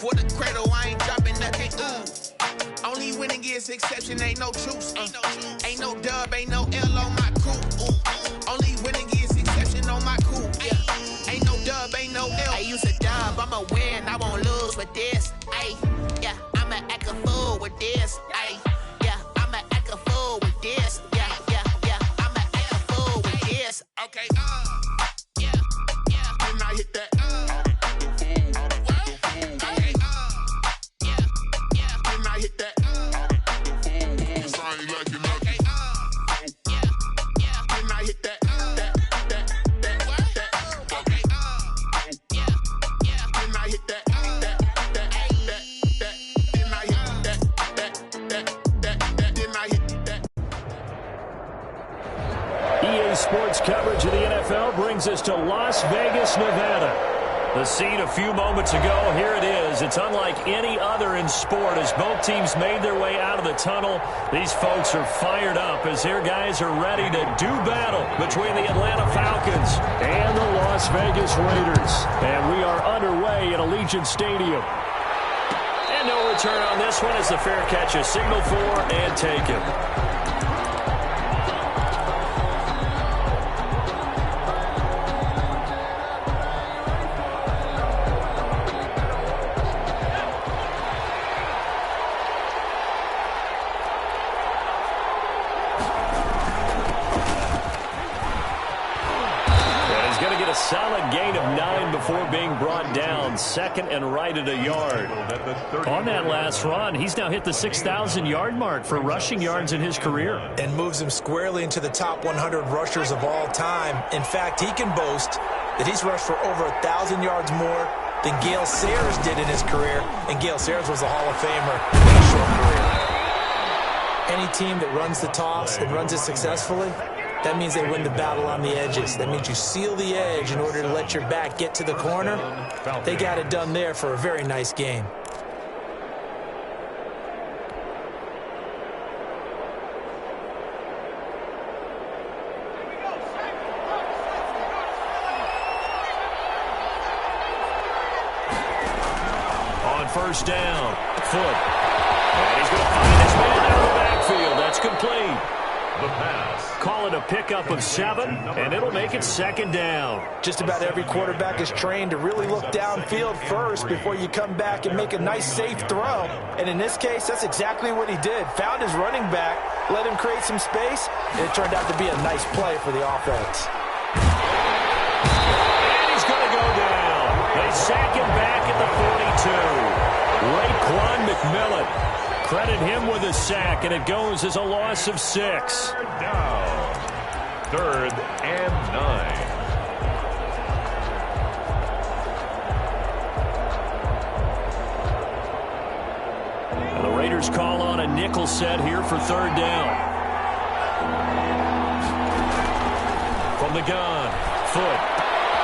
For the cradle, I ain't dropping nothing. Ooh. Only winning is exception, ain't no truce. Ain't no dub, ain't no L on my coup. Only winning is exception on my coup. Yeah. Ain't no dub, ain't no L. I use a dub, I'ma win, I won't lose with this. Ay, yeah, I'ma act a fool with this. Ay, yeah, I'ma act a fool with this. Yeah, I'ma act a fool with this. Okay, yeah, then I hit that. Sports coverage of the NFL brings us to Las Vegas, Nevada. The scene a few moments ago, here it is. It's unlike any other in sport as both teams made their way out of the tunnel. These folks are fired up as their guys are ready to do battle between the Atlanta Falcons and the Las Vegas Raiders. And we are underway at Allegiant Stadium. And no return on this one as the fair catch is signaled for and taken. Solid gain of 9 before being brought down. Second and right at a yard. On that last run, he's now hit the 6,000-yard mark for rushing yards in his career. And moves him squarely into the top 100 rushers of all time. In fact, he can boast that he's rushed for over 1,000 yards more than Gale Sayers did in his career. And Gale Sayers was a Hall of Famer in a short career. Any team that runs the toss and runs it successfully, that means they win the battle on the edges. That means you seal the edge in order to let your back get to the corner. They got it done there for a very nice game. On first down, Foot. And he's going to find his man out of the backfield. That's complete. The pass. Call it a pickup of 7, and it'll make it second down. Just about every quarterback is trained to really look downfield first before you come back and make a nice, safe throw. And in this case, that's exactly what he did. Found his running back, let him create some space, and it turned out to be a nice play for the offense. And he's going to go down. They sack him back at the 42. Raekwon McMillan. Credit him with a sack, and it goes as a loss of 6. Third down. 3rd and 9. And the Raiders call on a nickel set here for 3rd down. From the gun, Foot.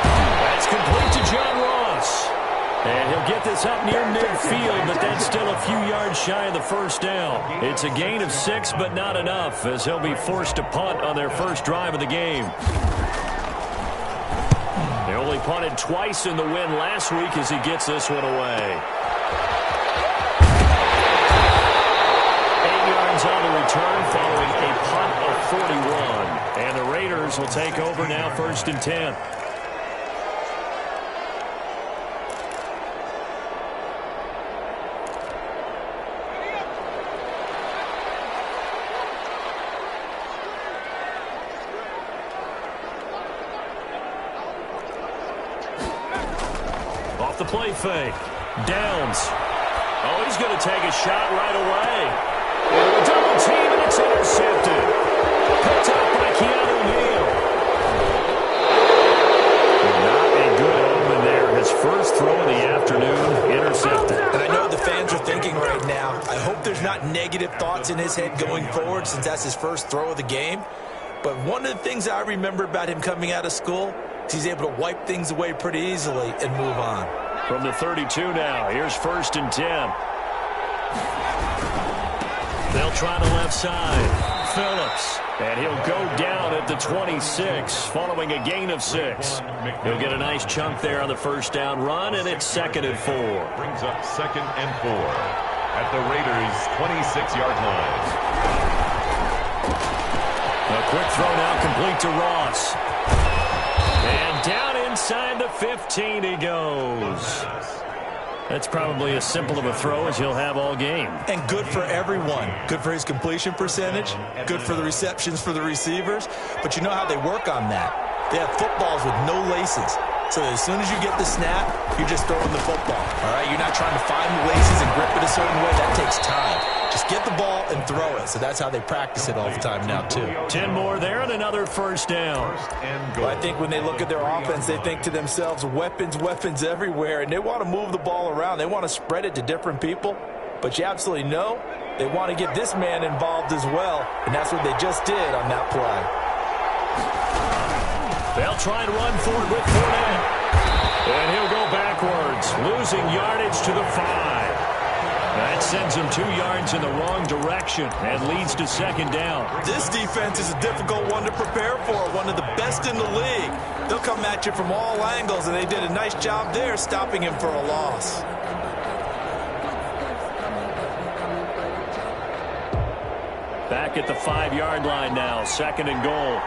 That's complete to John Ross. And he'll get this up near midfield, but that's still a few yards shy of the first down. It's a gain of 6, but not enough, as he'll be forced to punt on their first drive of the game. They only punted twice in the win last week as he gets this one away. 8 yards on the return following a punt of 41. And the Raiders will take over now 1st and 10. The play fake. Downs. Oh, he's going to take a shot right away. A double team, and it's intercepted. Picked up by Keanu Neal. Not a good omen there. His first throw of the afternoon intercepted. And I know the fans are thinking right now, I hope there's not negative thoughts in his head going forward since that's his first throw of the game. But one of the things I remember about him coming out of school is he's able to wipe things away pretty easily and move on. From the 32 now, here's 1st and 10. They'll try the left side. Phillips. And he'll go down at the 26 following a gain of 6. He'll get a nice chunk there on the first down run, and it's 2nd and 4. Brings up 2nd and 4 at the Raiders' 26-yard line. A quick throw now complete to Ross. And down inside the 15 he goes. That's probably as simple of a throw as he'll have all game. And good for everyone. Good for his completion percentage. Good for the receptions for the receivers. But you know how they work on that. They have footballs with no laces. So as soon as you get the snap, you're just throwing the football. All right? You're not trying to find the laces and grip it a certain way. That takes time. Just get the ball and throw it. So that's how they practice it all the time now, too. 10 more there and another first down. Well, I think when they look at their offense, they think to themselves, weapons, weapons everywhere. And they want to move the ball around. They want to spread it to different people. But you absolutely know they want to get this man involved as well. And that's what they just did on that play. They'll try and run for it with Fournette. And he'll go backwards, losing yardage to the 5. That sends him 2 yards in the wrong direction and leads to 2nd down. This defense is a difficult one to prepare for, one of the best in the league. They'll come at you from all angles, and they did a nice job there stopping him for a loss. Back at the 5-yard line now, 2nd and goal.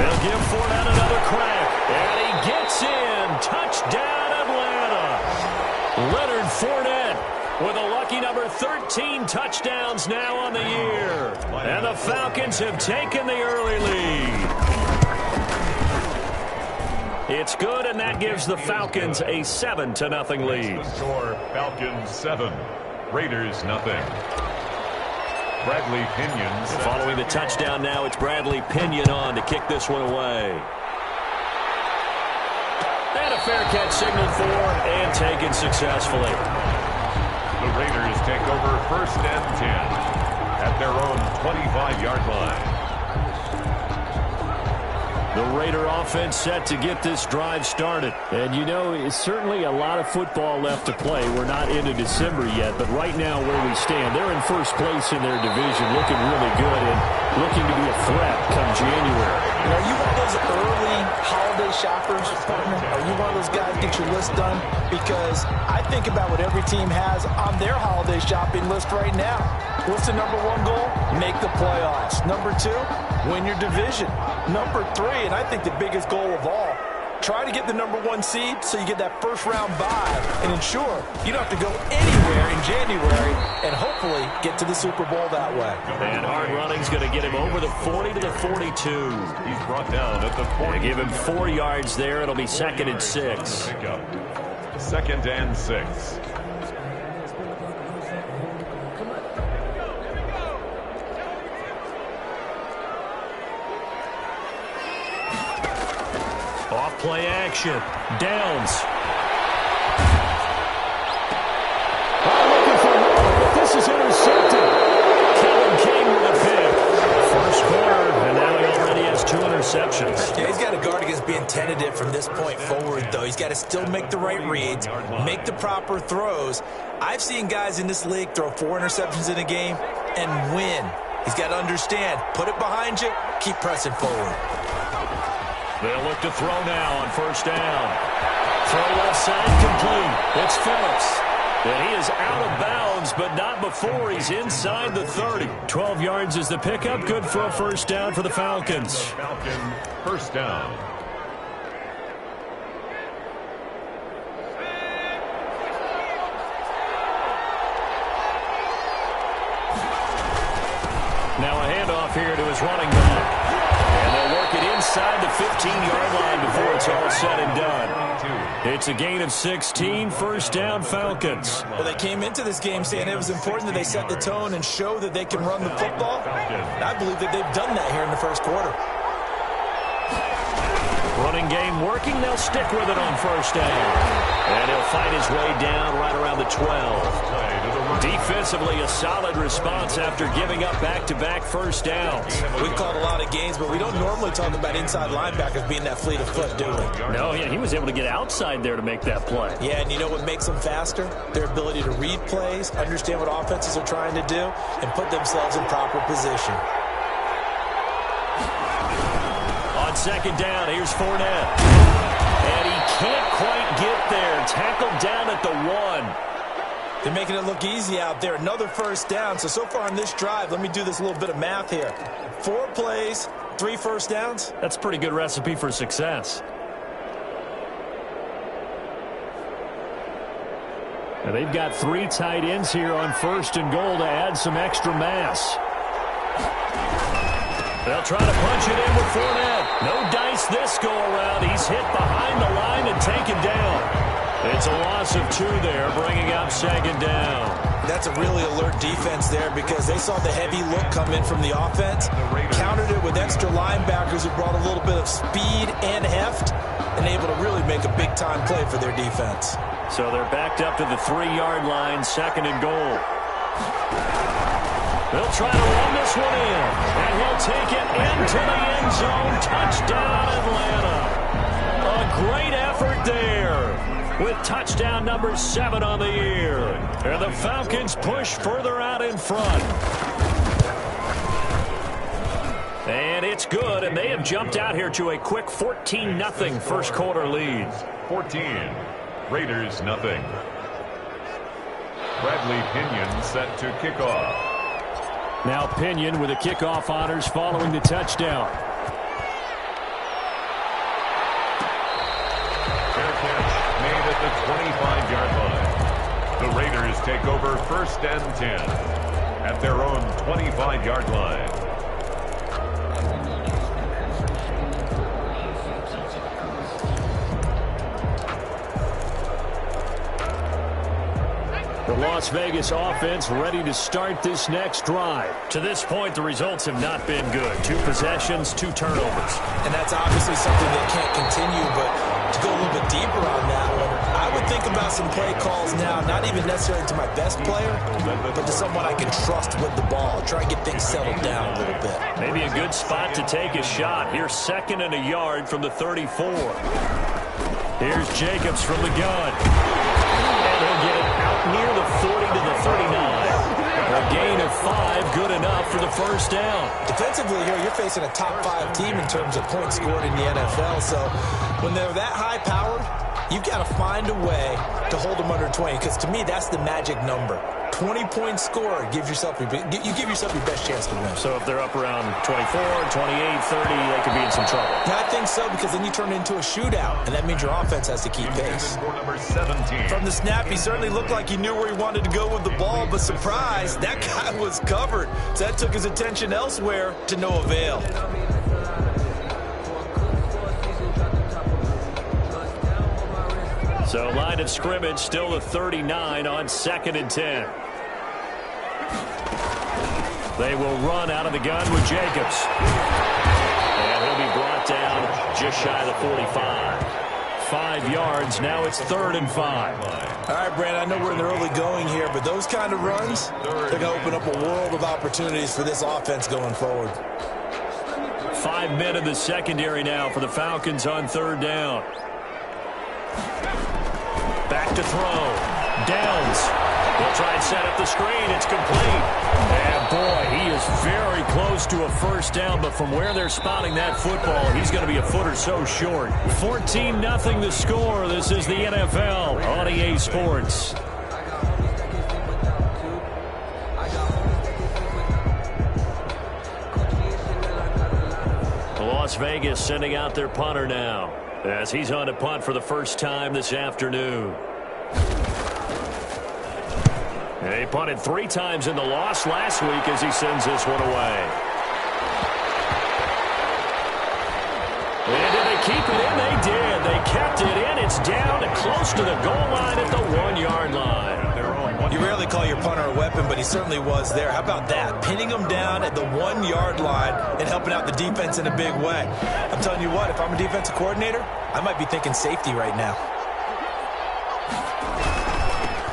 They'll give Fournette another crack, and he gets in. Touchdown, Atlanta. Leonard Fournette with a lucky number 13 touchdowns now on the year. And the Falcons have taken the early lead. It's good, and that gives the Falcons a 7-0 lead. Score, Falcons 7, Raiders 0. Bradley Pinion. Following the touchdown now, it's Bradley Pinion on to kick this one away. And a fair catch signaled for and taken successfully. The Raiders take over 1st and 10 at their own 25-yard line. The Raider offense set to get this drive started. And, you know, it's certainly a lot of football left to play. We're not into December yet, but right now where we stand, they're in first place in their division, looking really good and looking to be a threat come January. You know, are you one of those early holiday shoppers, partner? Are you one of those guys get your list done? Because I think about what every team has on their holiday shopping list right now. What's the number 1 goal? Make the playoffs. Number 2, win your division. Number 3, and I think the biggest goal of all, try to get the number 1 seed so you get that first-round bye and ensure you don't have to go anywhere in January and hopefully get to the Super Bowl that way. And hard running's going to get him over the 40 to the 42. He's brought down at the 40. They give him 4 yards there. It'll be 2nd and 6. 2nd and 6. Off-play action. Downs. Looking for more, but this is intercepted. Kellen King with a pick. First quarter, and now he already has 2 interceptions. Yeah, he's got to guard against being tentative from this point forward, though. He's got to still make the right reads, make the proper throws. I've seen guys in this league throw 4 interceptions in a game and win. He's got to understand, put it behind you, keep pressing forward. They'll look to throw now on first down. Throw left side complete. It's Phillips. And he is out of bounds, but not before he's inside the 30. 12 yards is the pickup. Good for a first down for the Falcons. Falcon, first down. Now a handoff here to his running back. And they'll work it inside the 15-yard line before it's all said and done. It's a gain of 16, first down Falcons. Well, they came into this game saying it was important that they set the tone and show that they can run the football. And I believe that they've done that here in the first quarter. Running game working. They'll stick with it on first down. And he'll fight his way down right around the 12. Play to the Defensively, a solid response after giving up back-to-back first downs. We've called a lot of games, but we don't normally talk about inside linebackers being that fleet of foot, do we? No, yeah, he was able to get outside there to make that play. Yeah, and you know what makes them faster? Their ability to read plays, understand what offenses are trying to do, and put themselves in proper position. On second down, here's Fournette. And he can't quite get there. Tackled down at the 1. They're making it look easy out there. Another first down. So far on this drive, let me do this little bit of math here. 4 plays, 3 first downs. That's a pretty good recipe for success. And they've got 3 tight ends here on first and goal to add some extra mass. They'll try to punch it in with Fournette. No dice this go-around. He's hit behind the line and taken down. It's a loss of 2 there, bringing up second down. That's a really alert defense there because they saw the heavy look come in from the offense, countered it with extra linebackers who brought a little bit of speed and heft, and able to really make a big-time play for their defense. So they're backed up to the 3-yard line, second and goal. They'll try to run this one in, and he'll take it into the end zone. Touchdown, Atlanta. A great effort there, with touchdown number 7 on the year. And the Falcons push further out in front. And it's good, and they have jumped out here to a quick 14-0 first quarter lead. 14, Raiders nothing. Bradley Pinion set to kick off. Now Pinion with the kickoff honors following the touchdown. Fair catch made at the 25-yard line. The Raiders take over first and 10 at their own 25-yard line. The Las Vegas offense ready to start this next drive. To this point, the results have not been good. 2 possessions, 2 turnovers. And that's obviously something that can't continue, but to go a little bit deeper on that one, I would think about some play calls now, not even necessarily to my best player, but to someone I can trust with the ball. Try and get things settled down a little bit. Maybe a good spot to take a shot. Here's 2nd and a yard from the 34. Here's Jacobs from the gun. And he'll get it out near the 40 to the 39. A gain of 5, good enough for the first down. Defensively here, you're facing a top 5 team in terms of points scored in the NFL. So when they're that high-powered, you've got to find a way to hold them under 20, because to me, that's the magic number. 20-point score gives yourself you give yourself your best chance to win. So if they're up around 24, 28, 30, they could be in some trouble. Yeah, I think so, because then you turn it into a shootout, and that means your offense has to keep pace. Number 17. From the snap, he certainly looked like he knew where he wanted to go with the ball, but surprise, that guy was covered. So that took his attention elsewhere to no avail. So line of scrimmage still the 39 on 2nd and 10. They will run out of the gun with Jacobs. And he'll be brought down just shy of the 45. 5 yards. Now it's 3rd and 5. All right, Brandon, I know we're in the early going here, but those kind of runs, they're going to open up a world of opportunities for this offense going forward. 5 men in the secondary now for the Falcons on 3rd down. Back to throw. Downs. They'll try and set up the screen. It's complete. And, boy, he is very close to a first down, but from where they're spotting that football, he's going to be a foot or so short. 14-0 the score. This is the NFL on EA Sports. Las Vegas sending out their punter now, as he's on to punt for the first time this afternoon. They punted 3 times in the loss last week as he sends this one away. And did they keep it in? They did. They kept it in. It's down and close to the goal line at the 1-yard line. You rarely call your punter a weapon, but he certainly was there. How about that? Pinning him down at the 1-yard line and helping out the defense in a big way. I'm telling you what, if I'm a defensive coordinator, I might be thinking safety right now.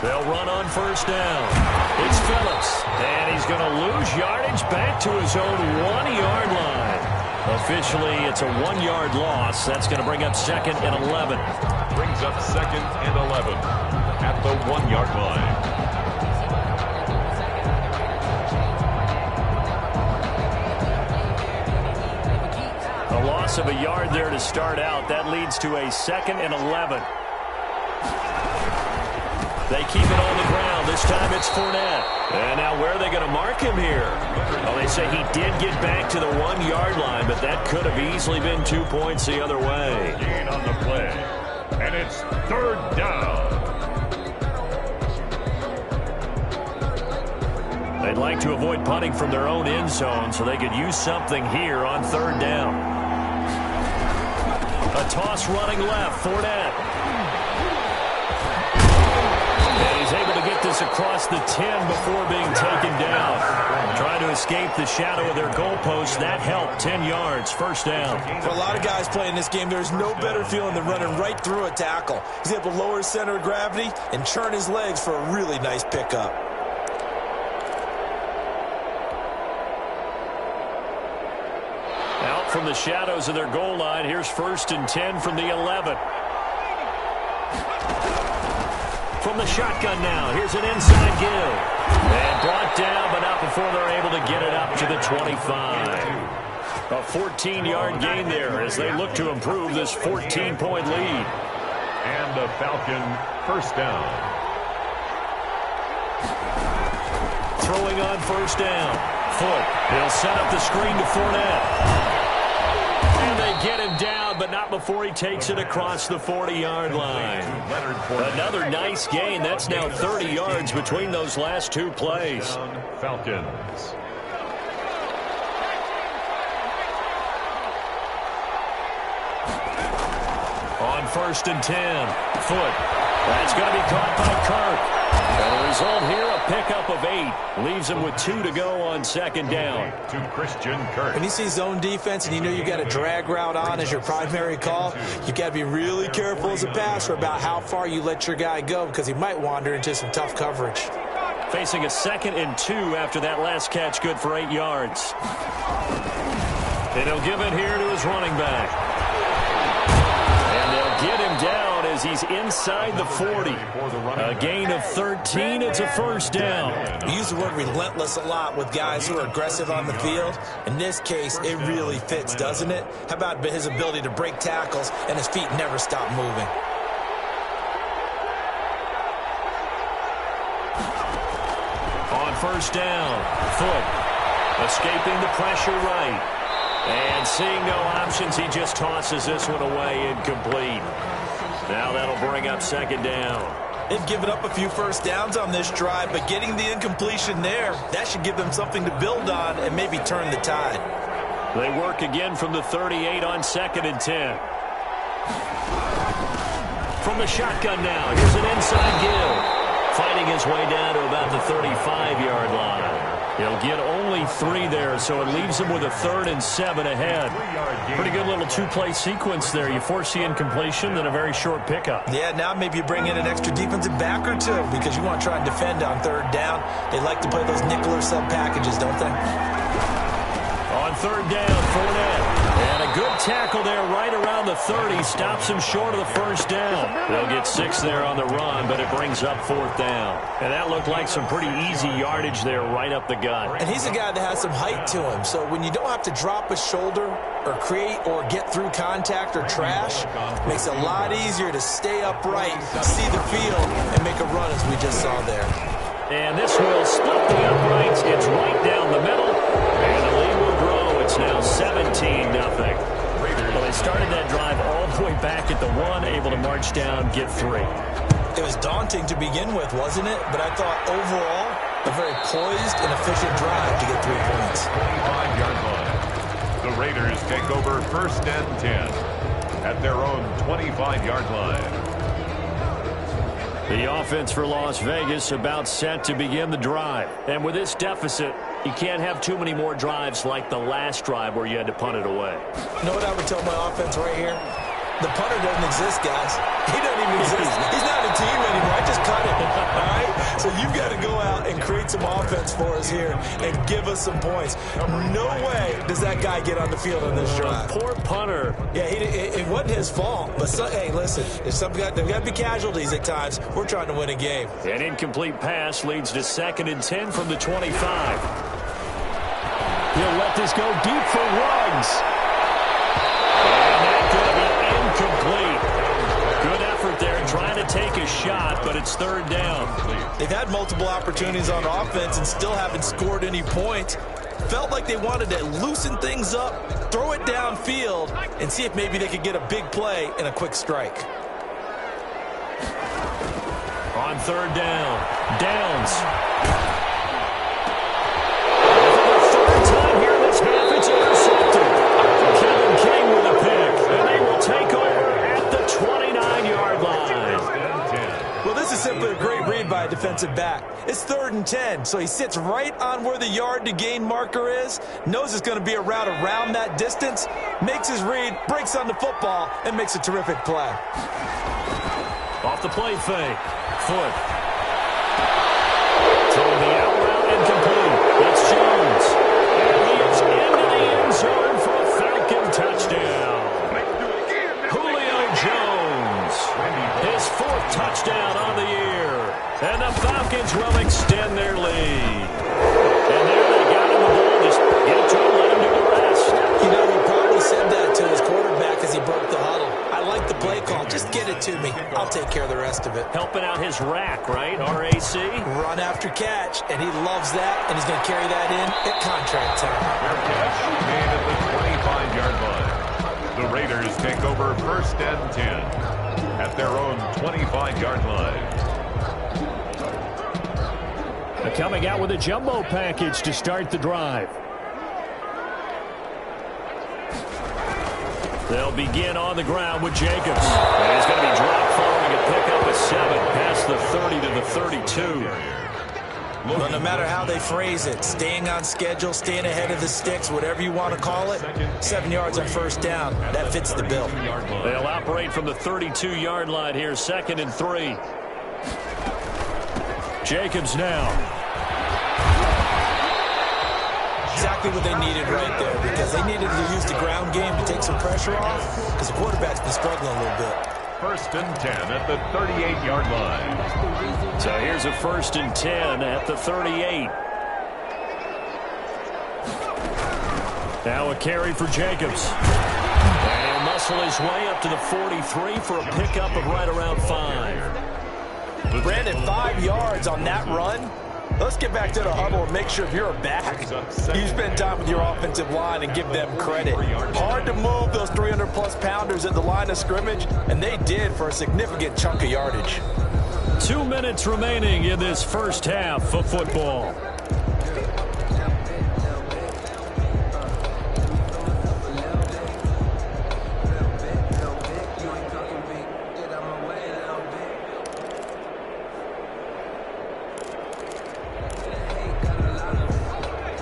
They'll run on first down. It's Phillips, and he's going to lose yardage back to his own 1-yard line. Officially, it's a 1-yard loss. That's going to bring up 2nd and 11. Brings up 2nd and 11 at the 1-yard line. A loss of a yard there to start out. That leads to a 2nd and 11. They keep it on the ground. This time it's Fournette. And now where are they going to mark him here? Well, they say he did get back to the 1-yard line, but that could have easily been 2 points the other way. Gain on the play. And it's 3rd down. They'd like to avoid punting from their own end zone so they could use something here on 3rd down. A toss running left. Fournette. And he's able to get this across the 10 before being taken down. Trying to escape the shadow of their goalpost. That helped. 10 yards. 1st down. For a lot of guys playing this game, there's no better feeling than running right through a tackle. He's able to lower his center of gravity and churn his legs for a really nice pickup. Out from the shadows of their goal line. Here's 1st and 10 from the 11. From the shotgun now. Here's an inside give. And brought down, but not before they're able to get it up to the 25. A 14-yard gain there as they look to improve this 14-point lead. And the Falcon 1st down. Throwing on 1st down. Foot. He'll set up the screen to Fournette. And they get him down, but not before he takes it across the 40-yard line. Another nice gain. That's now 30 yards between those last 2 plays. Falcons. On 1st and 10. Foot. That's going to be caught by Kirk. And the result here, a pickup of 8. Leaves him with 2 to go on 2nd down. To Christian Kirk. When you see zone defense and you know you got a drag route on as your primary call, you got to be really careful as a passer about how far you let your guy go because he might wander into some tough coverage. Facing a 2nd and 2 after that last catch, good for 8 yards. And he'll give it here to his running back. And they'll get him down as he's inside the 40. A gain of 13. It's a 1st down. We use the word relentless a lot with guys who are aggressive on the field. In this case, it really fits, doesn't it? How about his ability to break tackles and his feet never stop moving? On 1st down, Foot escaping the pressure right. And seeing no options, he just tosses this one away incomplete. Now that'll bring up 2nd down. They've given up a few 1st downs on this drive, but getting the incompletion there, that should give them something to build on and maybe turn the tide. They work again from the 38 on 2nd and 10. From the shotgun now, here's an inside give. Fighting his way down to about the 35-yard line. He'll get only 3 there, so it leaves him with a 3rd and 7 ahead. Pretty good little 2-play sequence there. You force the incompletion, then a very short pickup. Yeah, now maybe you bring in an extra defensive back or 2 because you want to try and defend on 3rd down. They like to play those nickel or sub packages, don't they? On 3rd down, Fournette. And a good tackle there right around the 30. Stops him short of the 1st down. They'll get 6 there on the run, but it brings up 4th down. And that looked like some pretty easy yardage there right up the gut. And he's a guy that has some height to him, so when you don't have to drop a shoulder or create or get through contact or trash, it makes it a lot easier to stay upright, see the field, and make a run as we just saw there. And this will split the uprights. It's right down the middle. And the lead will grow. It's now 17-0. Well, they started that drive all the way back at the 1, able to march down, get 3. It was daunting to begin with, wasn't it? But I thought overall, a very poised and efficient drive to get 3 points. 25-yard line. The Raiders take over 1st and 10 at their own 25-yard line. The offense for Las Vegas about set to begin the drive. And with this deficit, you can't have too many more drives like the last drive where you had to punt it away. You know what I would tell my offense right here? The punter doesn't exist, guys. He doesn't even exist. He's not a team anymore. I just cut him. All right? So you've got to go out and create some offense for us here and give us some points. No way does that guy get on the field on this drive. Poor punter. Yeah, it wasn't his fault. But, hey, listen, there's got to be casualties at times. We're trying to win a game. An incomplete pass leads to 2nd and 10 from the 25. He'll let this go deep for Ruggs. And that's going to be incomplete. Good effort there trying to take a shot, but it's 3rd down. They've had multiple opportunities on offense and still haven't scored any points. Felt like they wanted to loosen things up, throw it downfield, and see if maybe they could get a big play and a quick strike. On 3rd down, Downs. It's intercepted. Kevin King with a pick, and they will take over at the 29-yard line. Well, this is simply a great read by a defensive back. It's 3rd and 10, so he sits right on where the yard-to-gain marker is, knows it's going to be a route around that distance, makes his read, breaks on the football, and makes a terrific play. Off the play fake. Foot. Throwing the out route incomplete. It's Jones. Zone for a Falcon touchdown. Julio Jones, his 4th touchdown on the year. And the Falcons will extend their lead. And there they got him the ball. Just get it to him, let him do the rest. You know, he probably said that to his quarterback as he broke the huddle. I like the play call. Just get it to me. I'll take care of the rest of it. Helping out his rack, right? R-A-C? Run after catch, and he loves that, and he's going to carry that in at contract time. Fair catch made at the 25-yard line. The Raiders take over 1st and 10 at their own 25-yard line. Coming out with a jumbo package to start the drive. They'll begin on the ground with Jacobs. And he's going to be dropped following a pickup of 7 past the 30 to the 32. Well, no matter how they phrase it, staying on schedule, staying ahead of the sticks, whatever you want to call it, 7 yards on 1st down, that fits the bill. They'll operate from the 32-yard line here, 2nd and 3. Jacobs now. Exactly what they needed right there, because they needed to use the ground game to take some pressure off, because the quarterback's been struggling a little bit. 1st and 10 at the 38-yard line. So here's a 1st and 10 at the 38. Now a carry for Jacobs. And he'll muscle his way up to the 43 for a pickup of right around 5. Brandon, 5 yards on that run. Let's get back to the huddle and make sure if you're a back, you spend time with your offensive line and give them credit. Hard to move those 300-plus pounders at the line of scrimmage, and they did for a significant chunk of yardage. 2 minutes remaining in this 1st half of football.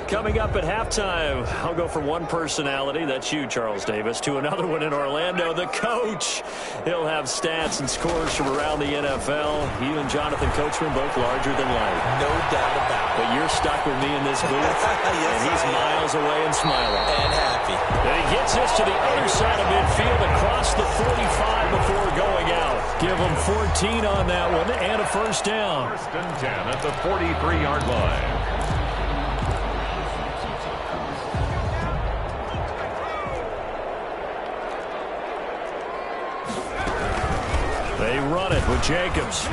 Coming up at halftime, I'll go from one personality, that's you, Charles Davis, to another one in Orlando, the coach. He'll have stats and scores from around the NFL. You and Jonathan Coachman both larger than life. No doubt about it. But you're stuck with me in this booth, yes, and he's miles away and smiling. And happy. And he gets us to the other side of midfield across the 45 before going out. Give him 14 on that one and a 1st down. 1st and 10 at the 43-yard line. They run it with Jacobs. 5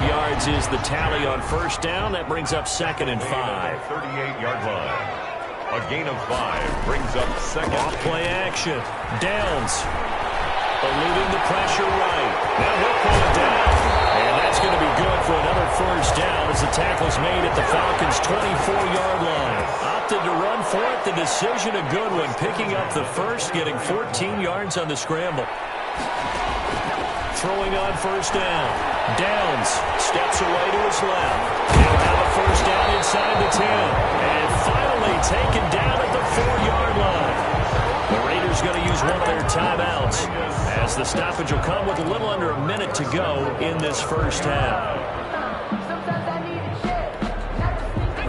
yards is the tally on 1st down. That brings up 2nd and 5. 38-yard line. A gain of 5 brings up 2nd. Off play action. Downs. Eluding the pressure right. Now he'll pull it down. And that's going to be good for another 1st down as the tackle's made at the Falcons' 24-yard line. Opted to run for it. The decision a good one. Picking up the 1st, getting 14 yards on the scramble. Throwing on 1st down. Downs steps away to his left. He'll have a 1st down inside the 10. And finally taken down at the 4-yard line. The Raiders going to use one of their timeouts, as the stoppage will come with a little under a minute to go in this first half.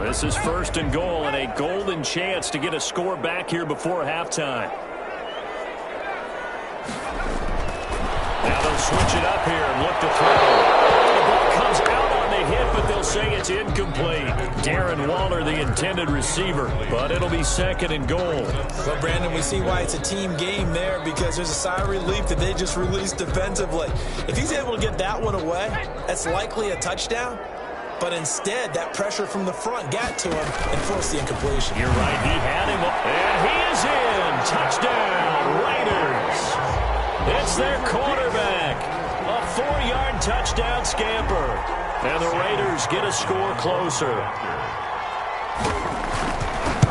This is first and goal, and a golden chance to get a score back here before halftime. Now they'll switch it up here and look to throw. The ball comes out on the hit, but they'll say it's incomplete. Darren Waller, the intended receiver, but it'll be second and goal. Well, Brandon, we see why it's a team game there, because there's a sigh of relief that they just released defensively. If he's able to get that one away, that's likely a touchdown. But instead, that pressure from the front got to him and forced the incompletion. You're right, he had him, and he is in. Touchdown, Raiders. It's their quarterback. A 4-yard touchdown scamper. And the Raiders get a score closer.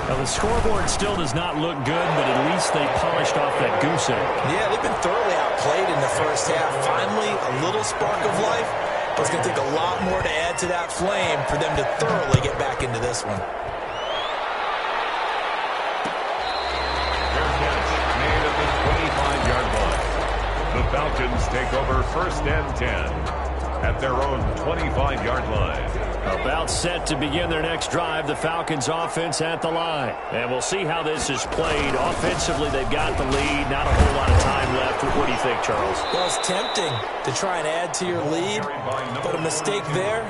Now, the scoreboard still does not look good, but at least they polished off that goose egg. Yeah, they've been thoroughly outplayed in the first half. Finally, a little spark of life. But it's going to take a lot more to add to that flame for them to thoroughly get back into this one. Fair catch made at the 25-yard line. The Falcons take over first and 10 at their own 25-yard line. About set to begin their next drive, the Falcons offense at the line. And we'll see how this is played. Offensively, they've got the lead. Not a whole lot of time left. What do you think, Charles? Well, it's tempting to try and add to your lead, but a mistake there,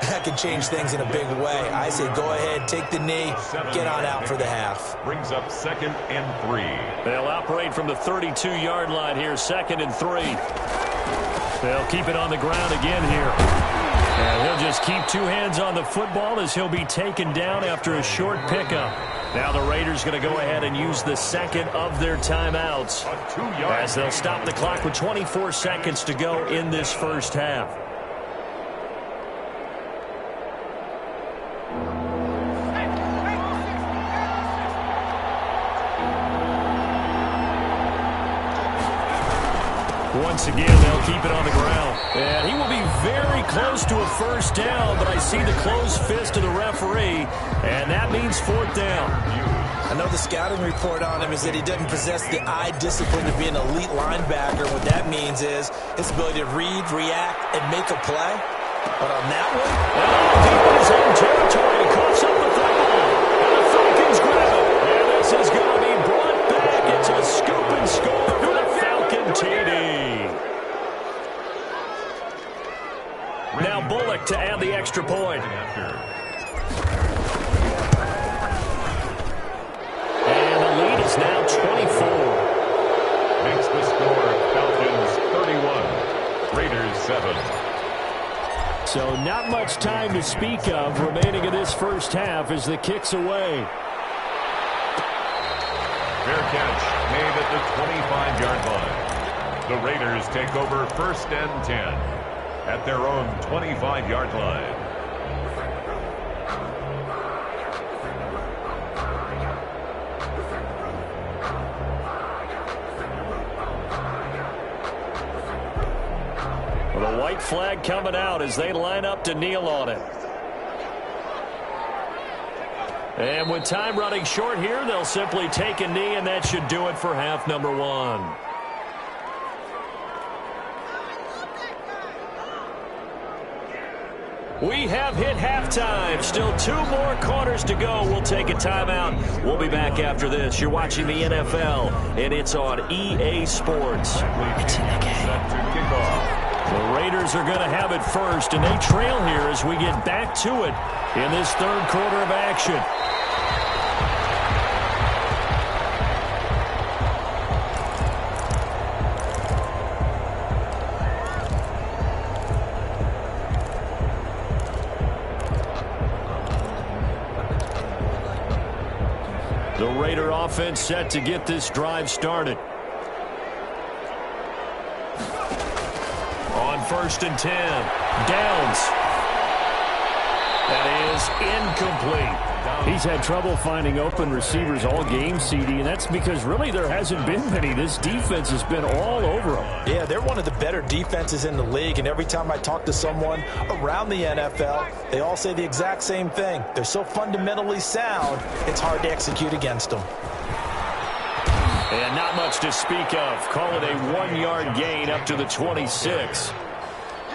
that could change things in a big way. I say go ahead, take the knee, get on out for the half. Brings up second and 3. They'll operate from the 32-yard line here, second and 3. They'll keep it on the ground again here. And he'll just keep two hands on the football as he'll be taken down after a short pickup. Now the Raiders going to go ahead and use the second of their timeouts as they'll stop the clock with 24 seconds to go in this first half. Once again, they'll keep it on the ground. And he will be very close to a first down, but I see the closed fist of the referee, and that means fourth down. I know the scouting report on him is that he doesn't possess the eye discipline to be an elite linebacker. What that means is his ability to read, react, and make a play. But on that one, deep in his own territory, coughs up the football, and the Falcons grab it. And this is going to be brought back. It's a scoop and score for the Falcon TD. Now Bullock to add the extra point. And the lead is now 24. Makes the score Falcons 31, Raiders 7. So not much time to speak of remaining in this first half as the kick's away. Fair catch made at the 25-yard line. The Raiders take over first and 10 at their own 25-yard line. Well, the white flag coming out as they line up to kneel on it. And with time running short here, they'll simply take a knee, and that should do it for half number one. We have hit halftime. Still 2 more quarters to go. We'll take a timeout. We'll be back after this. You're watching the NFL, and it's on EA Sports. It's in the game. The Raiders are going to have it first, and they trail here as we get back to it in this third quarter of action. The Raider offense set to get this drive started. On first and 10. Downs. That is incomplete. He's had trouble finding open receivers all game, CD, and that's because really there hasn't been many. This defense has been all over them. yeah, they're one of the better defenses in the league, and every time I talk to someone around the NFL, they all say the exact same thing. They're so fundamentally sound, it's hard to execute against them. And not much to speak of. Call it a 1-yard gain up to the 26.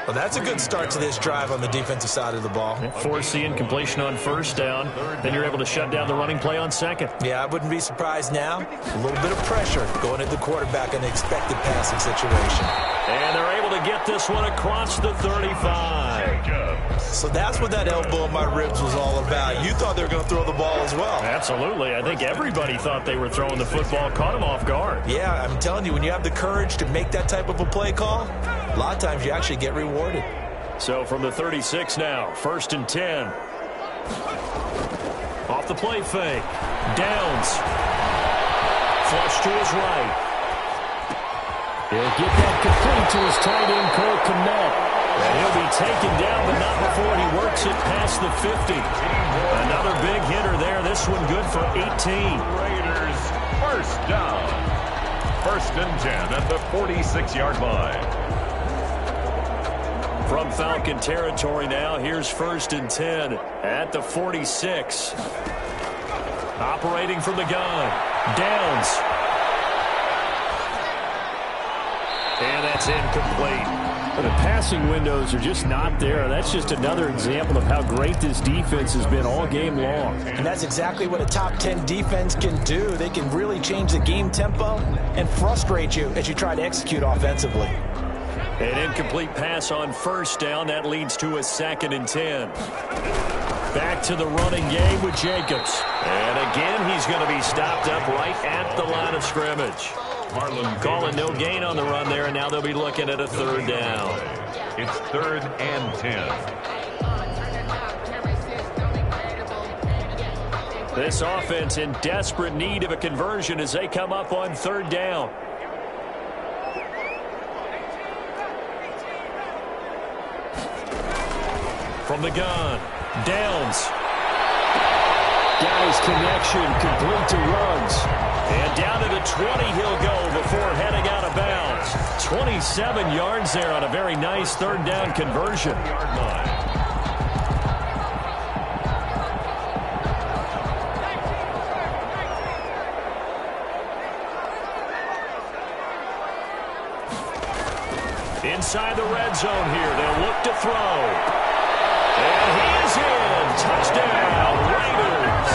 Well, that's a good start to this drive on the defensive side of the ball. Force the incompletion on first down. Then you're able to shut down the running play on second. Yeah, I wouldn't be surprised now. A little bit of pressure going at the quarterback in the expected passing situation. And they're able to get this one across the 35. So that's what that elbow in my ribs was all about. You thought they were going to throw the ball as well. Absolutely. I think everybody thought they were throwing the football, caught him off guard. Yeah, I'm telling you, when you have the courage to make that type of a play call, a lot of times you actually get rewarded. So from the 36 now, 1st and 10. Off the play fake. Downs. Flush to his right. He'll get that complete to his tight end, Cole Kmet. And he'll be taken down, but not before he works it past the 50. Another big hitter there. This one good for 18. Raiders first down. 1st and 10 at the 46-yard line. From Falcon territory now, here's 1st and 10 at the 46. Operating from the gun. Downs. And that's incomplete. The passing windows are just not there. That's just another example of how great this defense has been all game long. And that's exactly what a top 10 defense can do. They can really change the game tempo and frustrate you as you try to execute offensively. An incomplete pass on first down. That leads to a 2nd and 10. Back to the running game with Jacobs. And again, he's going to be stopped up right at the line of scrimmage. Calling no gain on the run there, and now they'll be looking at a 3rd down. It's 3rd and 10. This offense in desperate need of a conversion as they come up on 3rd down. From the gun, Downs. Got his connection, complete to Ruggs. And down to the 20 he'll go before heading out of bounds. 27 yards there on a very nice 3rd down conversion. Inside the red zone here, they'll look to throw. And he is in. Touchdown, Raiders.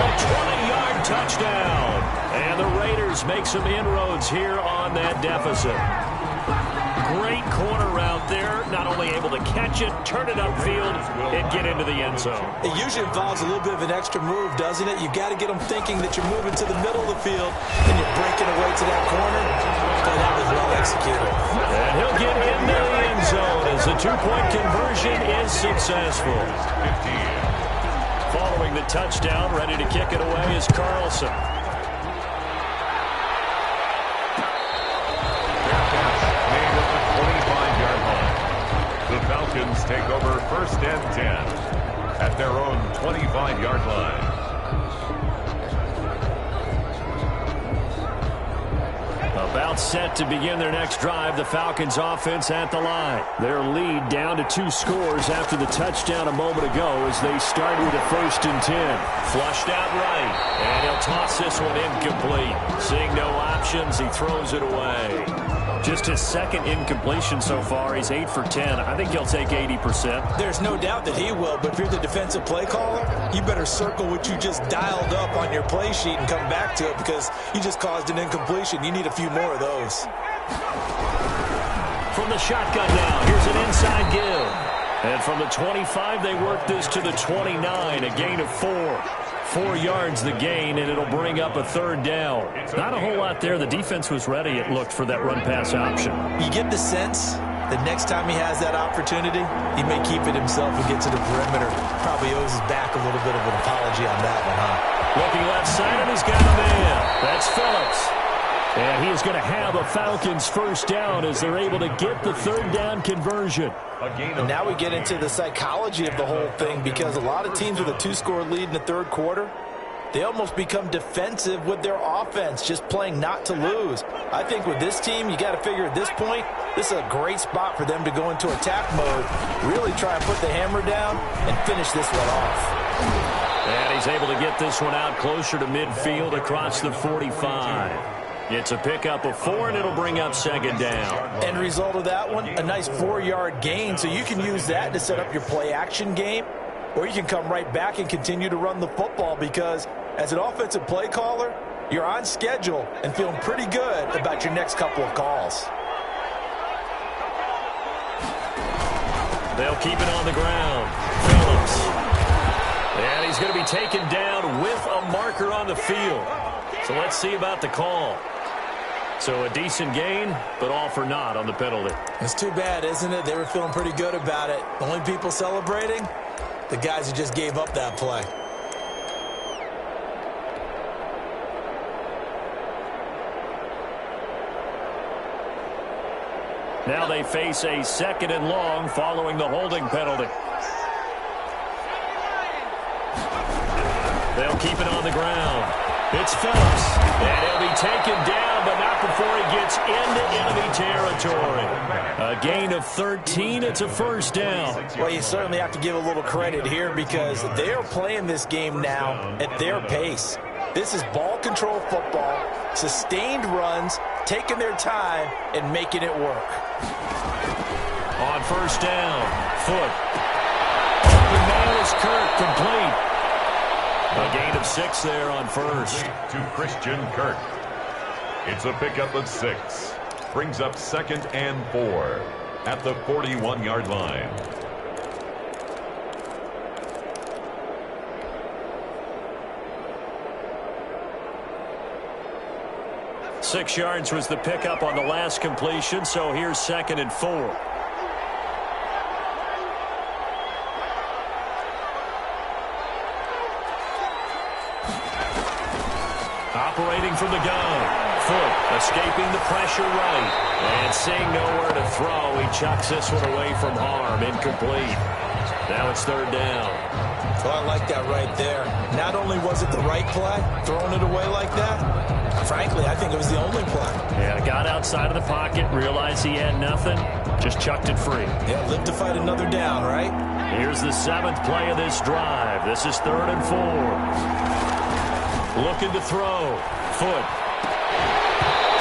A 20-yard touchdown. And the Raiders make some inroads here on that deficit. Great corner route there. Not only able to catch it, turn it upfield, and get into the end zone. It usually involves a little bit of an extra move, doesn't it? You've got to get them thinking that you're moving to the middle of the field and you're breaking away to that corner. But that was well executed. And he'll get into the end zone as the 2-point conversion is successful. Following the touchdown, ready to kick it away is Carlson. The Falcons take over 1st and 10 at their own 25-yard line. About set to begin their next drive, the Falcons offense at the line. Their lead down to 2 scores after the touchdown a moment ago as they start with a 1st and 10. Flushed out right, and he'll toss this one incomplete. Seeing no options, he throws it away. Just his 2nd incompletion so far. He's 8 for 10. I think he'll take 80%. There's no doubt that he will, but if you're the defensive play caller, you better circle what you just dialed up on your play sheet and come back to it because you just caused an incompletion. You need a few more of those. From the shotgun now, here's an inside give. And from the 25, they work this to the 29, a gain of 4. 4 yards the gain, and it'll bring up a 3rd down. Not a whole lot there. The defense was ready, it looked, for that run-pass option. You get the sense that next time he has that opportunity, he may keep it himself and get to the perimeter. Probably owes his back a little bit of an apology on that one, huh? Looking left side, and he's got a man. That's Phillips. And he is going to have a Falcons 1st down as they're able to get the 3rd down conversion. And now we get into the psychology of the whole thing because a lot of teams with a 2-score lead in the 3rd quarter, they almost become defensive with their offense, just playing not to lose. I think with this team, you got to figure at this point, this is a great spot for them to go into attack mode, really try and put the hammer down and finish this one off. And he's able to get this one out closer to midfield across the 45. It's a pickup of 4, and it'll bring up second down. End result of that one, a nice 4-yard gain, so you can use that to set up your play-action game, or you can come right back and continue to run the football because as an offensive play caller, you're on schedule and feeling pretty good about your next couple of calls. They'll keep it on the ground. Phillips. And he's going to be taken down with a marker on the field. So let's see about the call. So a decent gain, but all for naught on the penalty. It's too bad, isn't it? They were feeling pretty good about it. The only people celebrating, the guys who just gave up that play. Now they face a 2nd and long following the holding penalty. They'll keep it on the ground. It's Phillips, and he'll be taken down, but not before he gets into enemy territory. A gain of 13, it's a first down. Well, you certainly have to give a little credit here because they are playing this game now at their pace. This is ball control football, sustained runs, taking their time, and making it work. On first down, Foot. Open man is Kirk, complete. A gain of 6 there on first. To Christian Kirk. It's a pickup of 6. Brings up 2nd and 4 at the 41-yard line. Six yards was the pickup on the last completion, so here's 2nd and 4. Operating from the gun. Foot escaping the pressure right. And seeing nowhere to throw, he chucks this one away from harm. Incomplete. Now it's 3rd down. Well, I like that right there. Not only was it the right play, throwing it away like that, frankly, I think it was the only play. Yeah, got outside of the pocket, realized he had nothing, just chucked it free. Yeah, live to fight another down, right? Here's the 7th play of this drive. This is 3rd and 4. Looking to throw. Foot.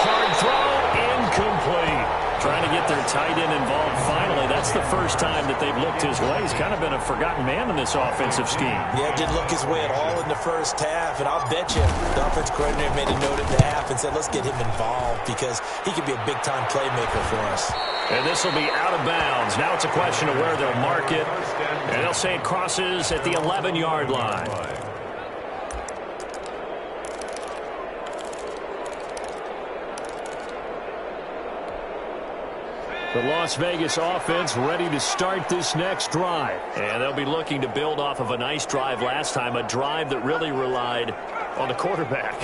Hard throw. Incomplete. Trying to get their tight end involved finally. That's the first time that they've looked his way. He's kind of been a forgotten man in this offensive scheme. Yeah, didn't look his way at all in the first half. And I'll bet you the offense coordinator made a note at the half and said, let's get him involved because he could be a big-time playmaker for us. And this will be out of bounds. Now it's a question of where they'll mark it. And they'll say it crosses at the 11-yard line. The Las Vegas offense ready to start this next drive. And they'll be looking to build off of a nice drive last time, a drive that really relied on the quarterback.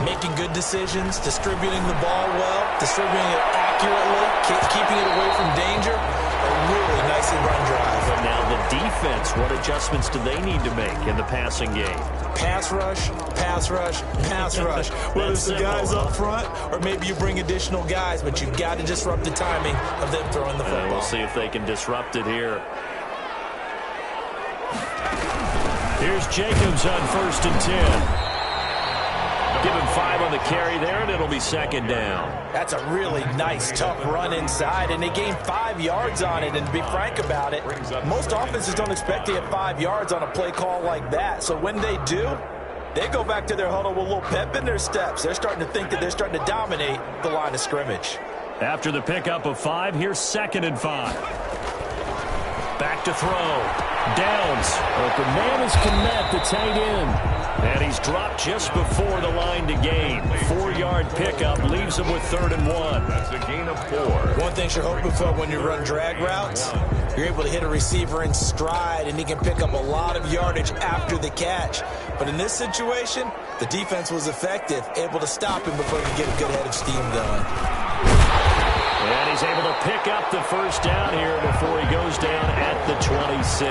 Making good decisions, distributing the ball well, distributing it accurately, keeping it away from danger. A really nicely run drive. But now the defense, what adjustments do they need to make in the passing game? Pass rush, pass rush, pass rush. Whether it's the guys up front or maybe you bring additional guys, but you've got to disrupt the timing of them throwing the football. We'll see if they can disrupt it here. Here's Jacobs on 1st and 10. Give him 5 on the carry there, and it'll be 2nd down. That's a really nice, tough run inside, and they gained 5 yards on it. And to be frank about it, most offenses don't expect to get 5 yards on a play call like that. So when they do, they go back to their huddle with a little pep in their steps. They're starting to think that they're starting to dominate the line of scrimmage. After the pickup of 5, here's 2nd and 5. Back to throw. Downs. Open man is Kmet, the tight end. And he's dropped just before the line to gain. 4-yard pickup leaves him with 3rd and 1. That's a gain of 4. One thing you're hoping for when you run drag routes, you're able to hit a receiver in stride, and he can pick up a lot of yardage after the catch. But in this situation, the defense was effective, able to stop him before he could get a good head of steam going. And he's able to pick up the first down here before he goes down at the 26.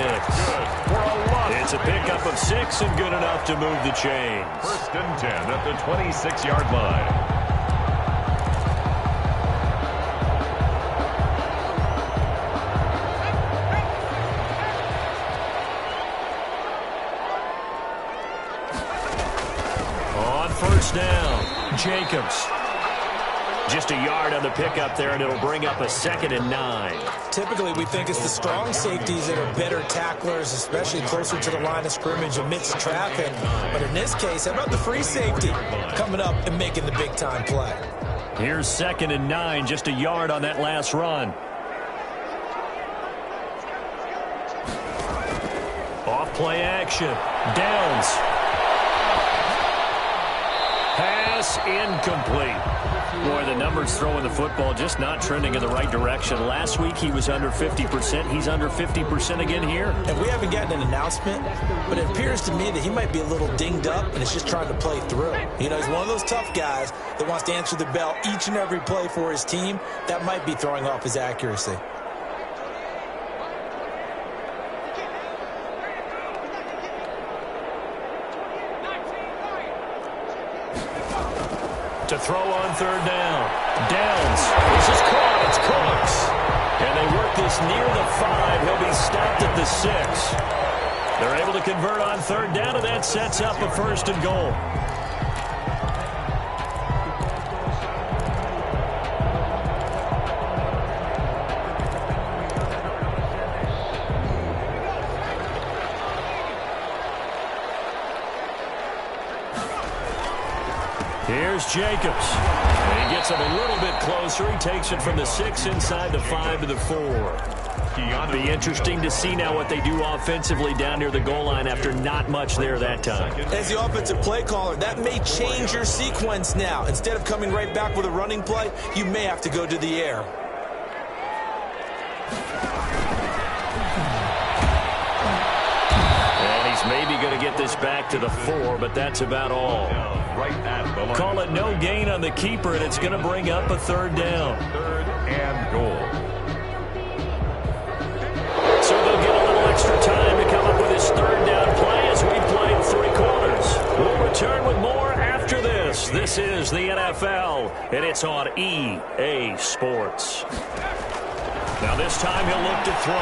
It's a pickup of 6 and good enough to move the chains. 1st and 10 at the 26-yard line. Jacobs. Just a yard on the pickup there, and it'll bring up a 2nd and 9. Typically, we think it's the strong safeties that are better tacklers, especially closer to the line of scrimmage amidst traffic. But in this case, how about the free safety coming up and making the big-time play? Here's 2nd and 9, just a yard on that last run. Off play action. Downs. Pass incomplete. Boy, the numbers throwing the football just not trending in the right direction. Last week he was under 50%. He's under 50% again here. And we haven't gotten an announcement, but it appears to me that he might be a little dinged up and is just trying to play through. You know, he's one of those tough guys that wants to answer the bell each and every play for his team. That might be throwing off his accuracy. To throw on 3rd down. Downs. This is caught. It's Cooks. And they work this near the 5. He'll be stopped at the 6. They're able to convert on 3rd down, and that sets up a 1st and goal. Here's Jacobs. And he gets him a little bit closer. He takes it from the 6 inside the 5 to the 4. It'll be interesting to see now what they do offensively down near the goal line after not much there that time. As the offensive play caller, that may change your sequence now. Instead of coming right back with a running play, you may have to go to the air. And he's maybe going to get this back to the 4, but that's about all. Call it no gain on the keeper, and it's going to bring up a 3rd down. 3rd and goal. So they'll get a little extra time to come up with his 3rd down play as we played 3 quarters. We'll return with more after this. This is the NFL, and it's on EA Sports. Now this time he'll look to throw.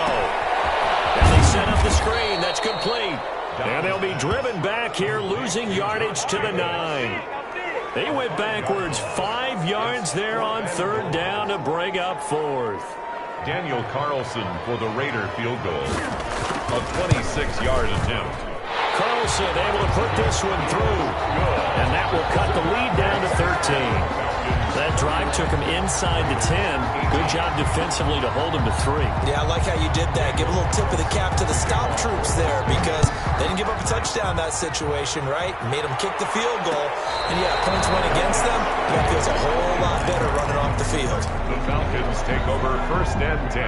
And they set up the screen. That's complete. And they'll be driven back here, losing yardage to the 9. They went backwards 5 yards there on 3rd down to bring up 4th. Daniel Carlson for the Raider field goal. A 26-yard attempt. Carlson able to put this one through. And that will cut the lead down to 13. That drive took him inside the 10. Good job defensively to hold him to 3. Yeah, I like how you did that. Give a little tip of the cap to the stop troops there because they didn't give up a touchdown in that situation, right? Made them kick the field goal. And, yeah, points went against them. That feels a whole lot better running off the field. The Falcons take over 1st and 10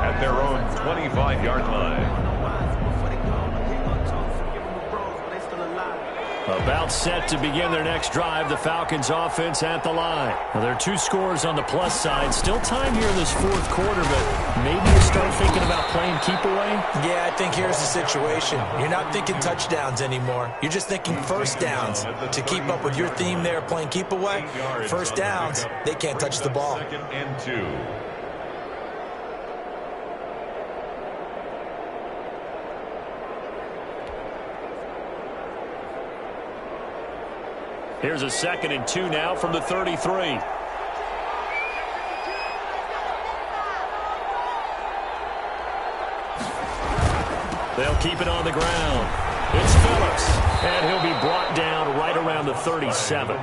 at their own 25-yard line. About set to begin their next drive, the Falcons offense at the line. Well, there are 2 scores on the plus side. Still time here in this 4th quarter, but maybe you start thinking about playing keep away? Yeah, I think here's the situation. You're not thinking touchdowns anymore. You're just thinking 1st downs. To keep up with your theme there, playing keep away, 1st downs, they can't touch the ball. 2nd and 2. Here's a 2nd and 2 now from the 33. They'll keep it on the ground. It's Phillips, and he'll be brought down right around the 37.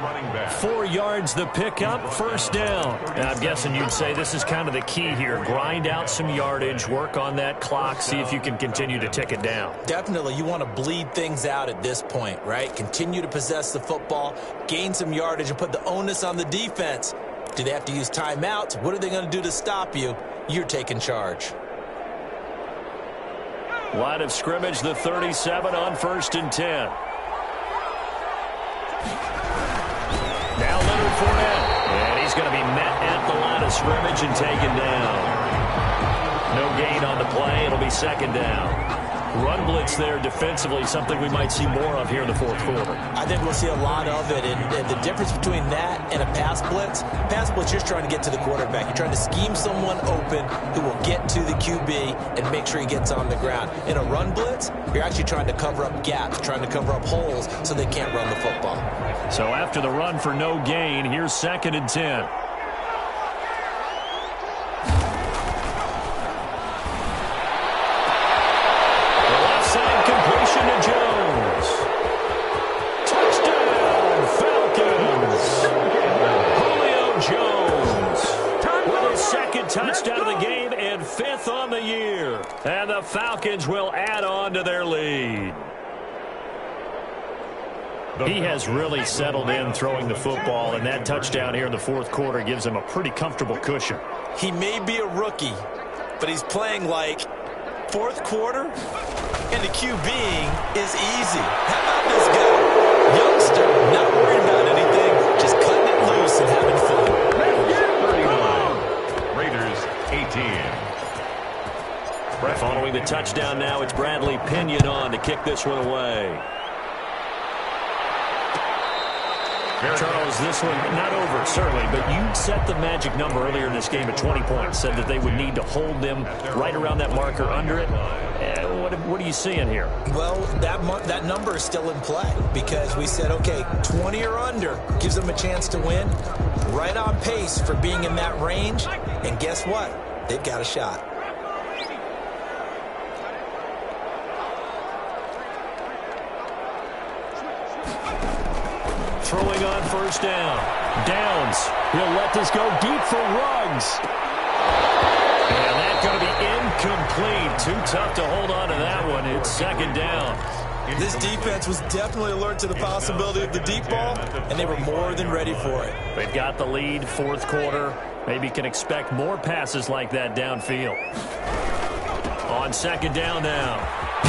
4 yards the pickup, 1st down. And I'm guessing you'd say this is kind of the key here. Grind out some yardage, work on that clock, see if you can continue to tick it down. Definitely, you want to bleed things out at this point, right? Continue to possess the football, gain some yardage, and put the onus on the defense. Do they have to use timeouts? What are they going to do to stop you? You're taking charge. Line of scrimmage, the 37 on 1st and 10. Now Leonard Fournette. And he's going to be met at the line of scrimmage and taken down. No gain on the play. It'll be 2nd down. Run blitz there defensively, something we might see more of here in the 4th quarter. I think we'll see a lot of it, and the difference between that and a pass blitz, you're just trying to get to the quarterback. You're trying to scheme someone open who will get to the QB and make sure he gets on the ground. In a run blitz, you're actually trying to cover up gaps, trying to cover up holes so they can't run the football. So after the run for no gain, here's 2nd and 10. The left side completion to Jones. Touchdown, Falcons. Julio Jones with his 2nd touchdown of the game and 5th on the year. And the Falcons will add on to their lead. He has really settled in throwing the football, and that touchdown here in the 4th quarter gives him a pretty comfortable cushion. He may be a rookie, but he's playing like 4th quarter, and the QBing is easy. How about this guy? Youngster, not worried about anything, just cutting it loose and having fun. 39, Raiders 18. Following the touchdown now, it's Bradley Pinion on to kick this one away. Charles, this one not over, certainly, but you set the magic number earlier in this game at 20 points, said that they would need to hold them right around that marker under it. What are you seeing here? Well, that number is still in play because we said, okay, 20 or under gives them a chance to win. Right on pace for being in that range, and guess what? They've got a shot. Throwing on 1st down. Downs. He'll let this go deep for Ruggs. And that's going to be incomplete. Too tough to hold on to that one. It's 2nd down. This defense was definitely alert to the possibility of the deep ball, and they were more than ready for it. They've got the lead, 4th quarter. Maybe can expect more passes like that downfield. On 2nd down now.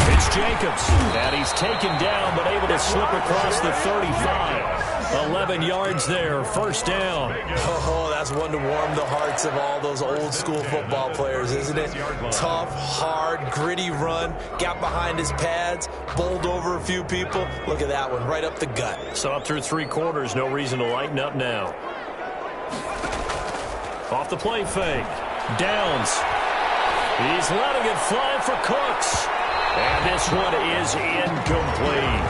It's Jacobs, and he's taken down but able to slip across the 35. 11 yards there, 1st down. Oh, that's one to warm the hearts of all those old-school football players, isn't it? Tough, hard, gritty run, got behind his pads, bowled over a few people. Look at that one, right up the gut. So up through 3 quarters, no reason to lighten up now. Off the play fake. Downs. He's letting it fly for Cooks. And this one is incomplete.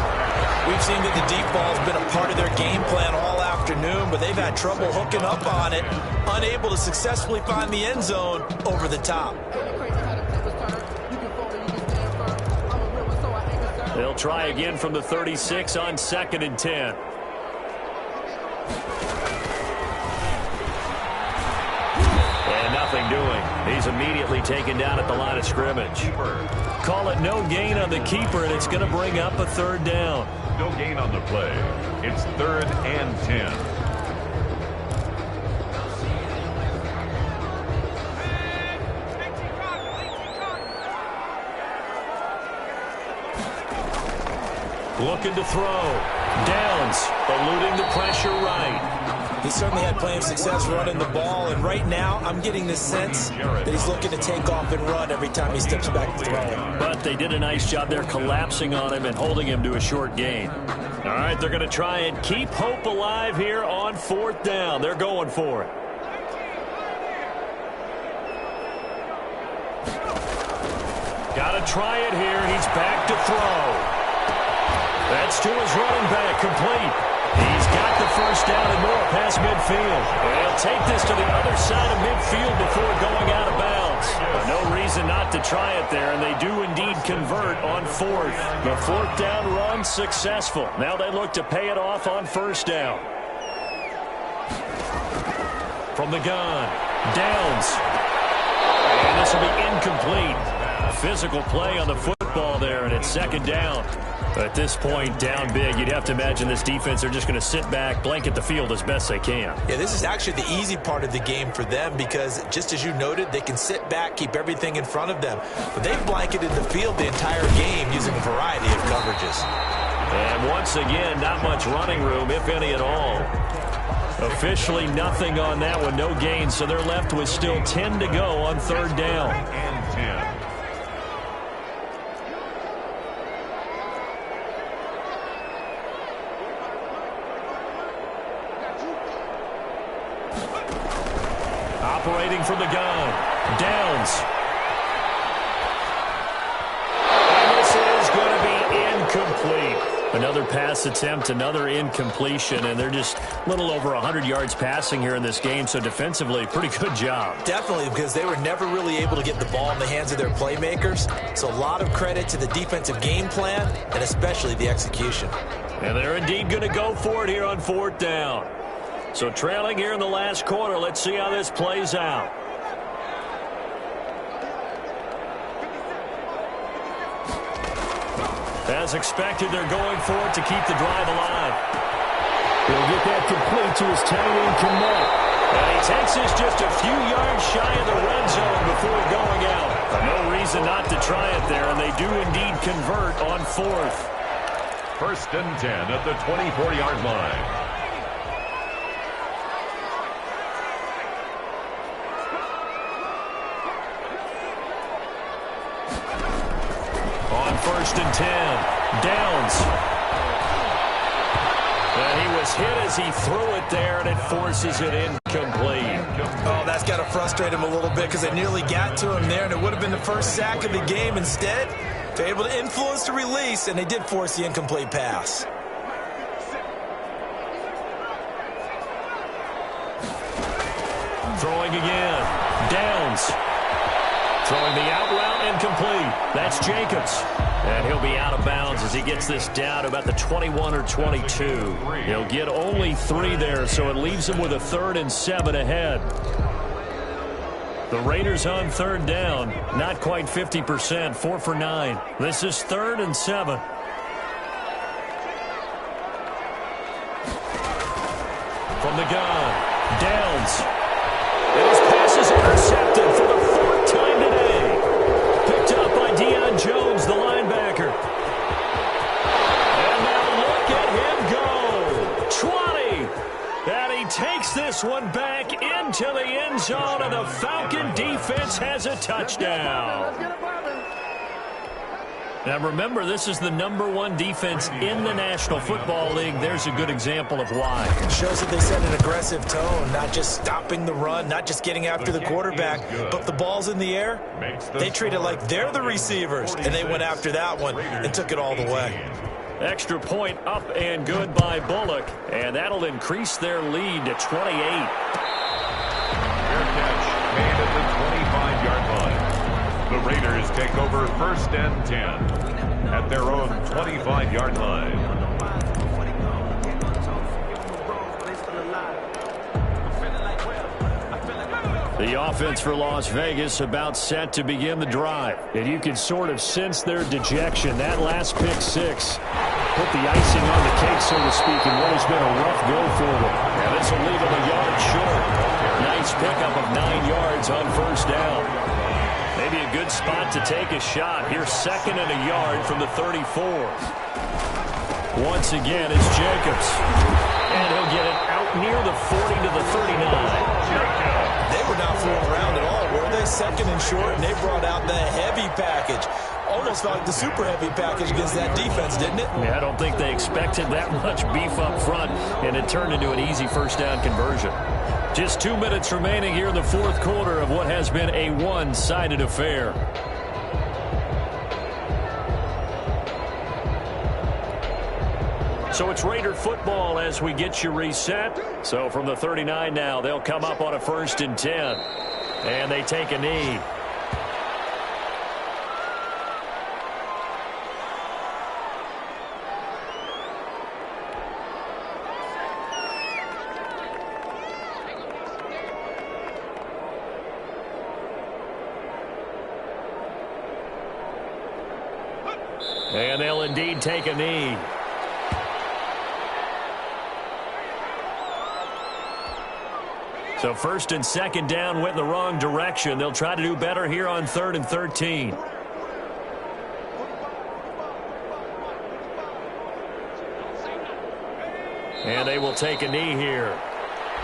We've seen that the deep ball's been a part of their game plan all afternoon, but they've had trouble hooking up on it, unable to successfully find the end zone over the top. They'll try again from the 36 on 2nd and 10. And nothing doing. He's immediately taken down at the line of scrimmage. Call it no gain on the keeper, and it's going to bring up a 3rd down. No gain on the play. It's 3rd and 10. Looking to throw. Downs, eluding the pressure right. He certainly had plenty of success running the ball, and right now I'm getting the sense that he's looking to take off and run every time he steps back to throw. But they did a nice job there collapsing on him and holding him to a short gain. All right, they're going to try and keep hope alive here on 4th down. They're going for it. Got to try it here. He's back to throw. That's to his running back, complete. He's got the 1st down and more past midfield. He'll take this to the other side of midfield before going out of bounds. But no reason not to try it there, and they do indeed convert on 4th. The 4th down run successful. Now they look to pay it off on 1st down. From the gun, Downs. And this will be incomplete. Physical play on the football there, and it's 2nd down. At this point, down big, you'd have to imagine this defense, they're just going to sit back, blanket the field as best they can. Yeah, this is actually the easy part of the game for them because, just as you noted, they can sit back, keep everything in front of them. But they've blanketed the field the entire game using a variety of coverages. And once again, not much running room, if any at all. Officially nothing on that one, no gain, so they're left with still 10 to go on 3rd down. And 10. Operating from the gun. Downs. And this is going to be incomplete. Another pass attempt, another incompletion, and they're just a little over 100 yards passing here in this game, so defensively, pretty good job. Definitely, because they were never really able to get the ball in the hands of their playmakers, so a lot of credit to the defensive game plan and especially the execution. And they're indeed going to go for it here on 4th down. So trailing here in the last quarter, let's see how this plays out. As expected, they're going for it to keep the drive alive. He'll get that complete to his tight end, Prямoi. And he takes this just a few yards shy of the red zone before going out. No reason not to try it there, and they do indeed convert on 4th. 1st and 10 at the 24-yard line. On 1st and 10, Downs. And he was hit as he threw it there, and it forces it incomplete. Oh, that's got to frustrate him a little bit because they nearly got to him there, and it would have been the first sack of the game. Instead, they're able to influence the release, and they did force the incomplete pass. Throwing again. Downs. Throwing the out route incomplete. That's Jacobs. And he'll be out of bounds as he gets this down to about the 21 or 22. He'll get only 3 there, so it leaves him with a 3rd and 7 ahead. The Raiders on 3rd down. Not quite 50%. 4 for 9. This is 3rd and 7. From the gun. Downs. And his pass is intercepted for the 4th time today. Picked up by Deion Jones, the linebacker. And now look at him go. 20. And he takes this one back into the end zone, and the Falcon defense has a touchdown. Now remember, this is the #1 defense in the National Football League. There's a good example of why. It shows that they set an aggressive tone, not just stopping the run, not just getting after the quarterback, but if the ball's in the air, they treat it like they're the receivers, and they went after that one and took it all the way. Extra point up and good by Bullock, and that'll increase their lead to 28. Fair catch made at the 25-yard line. The Raiders take over 1st and 10 at their own 25-yard line. The offense for Las Vegas about set to begin the drive. And you can sort of sense their dejection. That last pick 6 put the icing on the cake, so to speak, in what has been a rough go for them. And this will leave them a yard short. Nice pickup of 9 yards on 1st down. Maybe a good spot to take a shot. Here's 2nd and a yard from the 34. Once again, it's Jacobs. And he'll get it out near the 40 to the 39. They were not fooling around at all, were they? 2nd and short, and they brought out the heavy package. Almost felt like the super heavy package against that defense, didn't it? Yeah, I don't think they expected that much beef up front, and it turned into an easy 1st down conversion. Just 2 minutes remaining here in the 4th quarter of what has been a one-sided affair. So it's Raider football as we get you reset. So from the 39 now, they'll come up on a 1st and 10. And they take a knee. And they'll indeed take a knee. So 1st and 2nd down went in the wrong direction. They'll try to do better here on 3rd and 13. And they will take a knee here.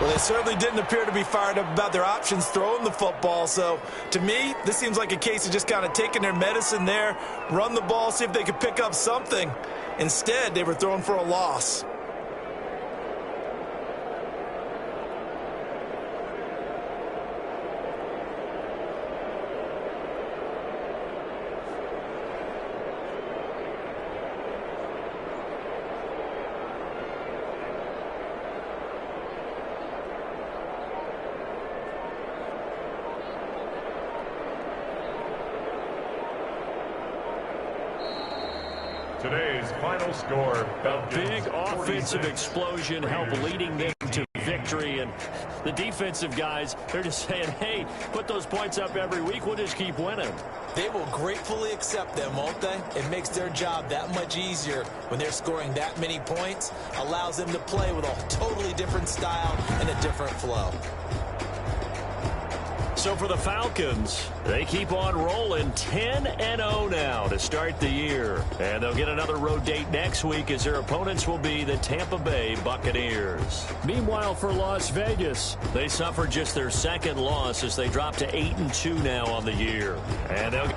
Well, they certainly didn't appear to be fired up about their options throwing the football. So, to me, this seems like a case of just kind of taking their medicine there, run the ball, see if they could pick up something. Instead, they were throwing for a loss. Today's final score. A big offensive explosion helped leading them to victory, and the defensive guys, they're just saying, hey, put those points up every week, we'll just keep winning. They will gratefully accept them, won't they? It makes their job that much easier when they're scoring that many points, allows them to play with a totally different style and a different flow. So for the Falcons, they keep on rolling 10-0 now to start the year. And they'll get another road date next week as their opponents will be the Tampa Bay Buccaneers. Meanwhile, for Las Vegas, they suffered just their second loss as they drop to 8-2 now on the year. And they'll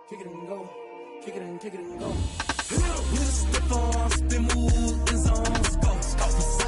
kick it and go. Kick it and go. With a stiff arm, spin move, in zones, go.